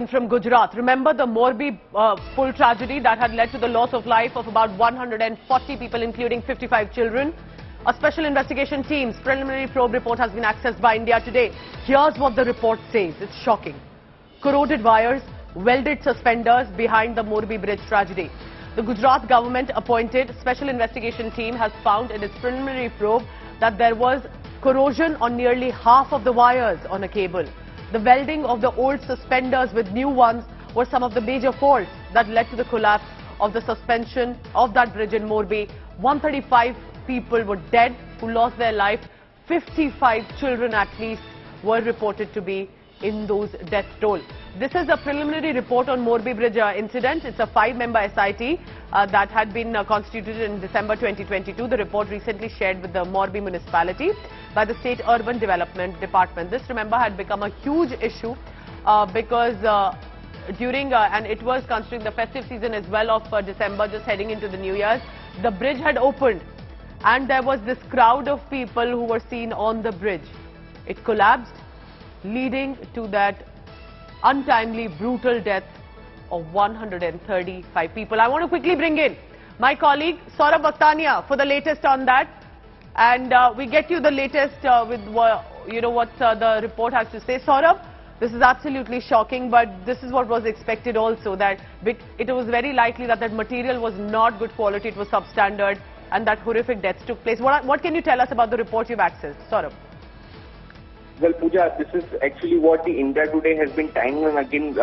From Gujarat. Remember the Morbi full tragedy that had led to the loss of life of about 140 people, including 55 children. A special investigation team's preliminary probe report has been accessed by India today. Here's what the report says. It's shocking. Corroded wires, welded suspenders behind the Morbi bridge tragedy. The Gujarat government appointed special investigation team has found in its preliminary probe that there was corrosion on nearly half of the wires on a cable. The welding of the old suspenders with new ones were some of the major faults that led to the collapse of the suspension of that bridge in Morbi. 135 people were dead who lost their life. 55 children at least were reported to be in those death toll. This is a preliminary report on Morbi Bridge incident. It's a 5-member SIT that had been constituted in December 2022. The report recently shared with the Morbi municipality by the State Urban Development Department. This, remember, had become a huge issue because during, and it was considering the festive season as well of December, just heading into the New Year's, the bridge had opened and there was this crowd of people who were seen on the bridge. It collapsed, leading to that untimely, brutal death of 135 people. I want to quickly bring in my colleague Saurabh Bhaktania for the latest on that. And we get you the latest with what the report has to say. Saurabh, this is absolutely shocking, but this is what was expected also, that it was very likely that that material was not good quality, it was substandard, and that horrific deaths took place. What can you tell us about the report you've accessed? Saurabh. Well, Pooja, this is actually what the India Today has been time and again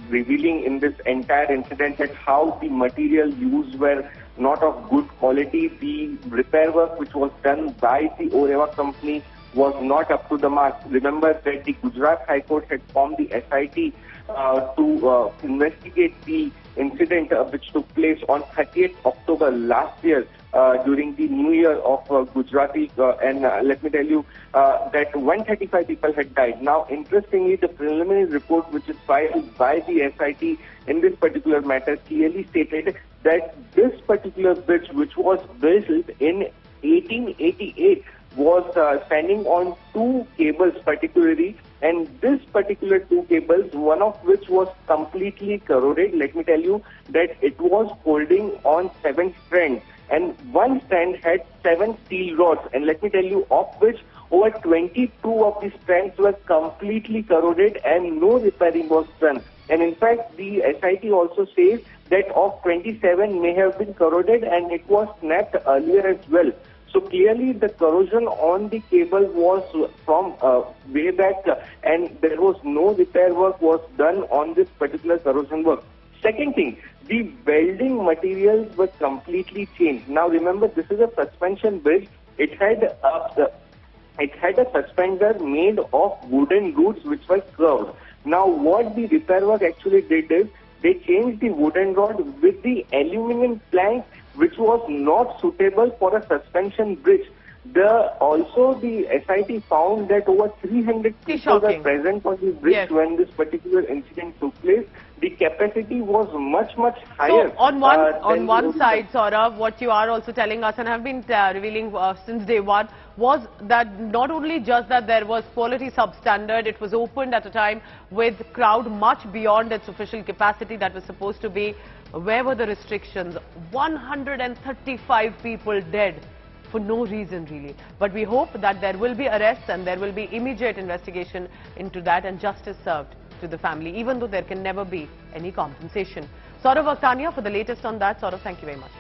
revealing in this entire incident, that how the material used were not of good quality. The repair work which was done by the Oreva company was not up to the mark. Remember that the Gujarat High Court had formed the SIT to investigate the incident which took place on 30th October last year during the New Year of Gujarati, and let me tell you that 135 people had died. Now, interestingly, the preliminary report which is filed by the SIT in this particular matter clearly stated that this particular bridge, which was built in 1888, was standing on two cables particularly, and this particular two cables, one of which was completely corroded. Let me tell you that it was holding on 7 strands, and one strand had 7 steel rods, and let me tell you, of which over 22 of the strands were completely corroded and no repairing was done. And in fact, the SIT also says that of 27 may have been corroded and it was snapped earlier as well. So clearly the corrosion on the cable was from way back, and there was no repair work was done on this particular corrosion work. Second thing, the welding materials were completely changed. Now remember, this is a suspension bridge. It had a suspender made of wooden roots which were curved. Now what the repair work actually did is they changed the wooden rod with the aluminum plank, which was not suitable for a suspension bridge. Also the SIT found that over 300 people were present on the bridge when this particular incident took place. The capacity was much higher. So on one side, Saurabh, what you are also telling us, and have been revealing since day one, was that not only just that there was quality substandard, it was opened at a time with crowd much beyond its official capacity that was supposed to be. Where were the restrictions? 135 people dead for no reason really. But we hope that there will be arrests and there will be immediate investigation into that and justice served to the family, even though there can never be any compensation. Saurabh Bhaktania for the latest on that. Saurabh, thank you very much.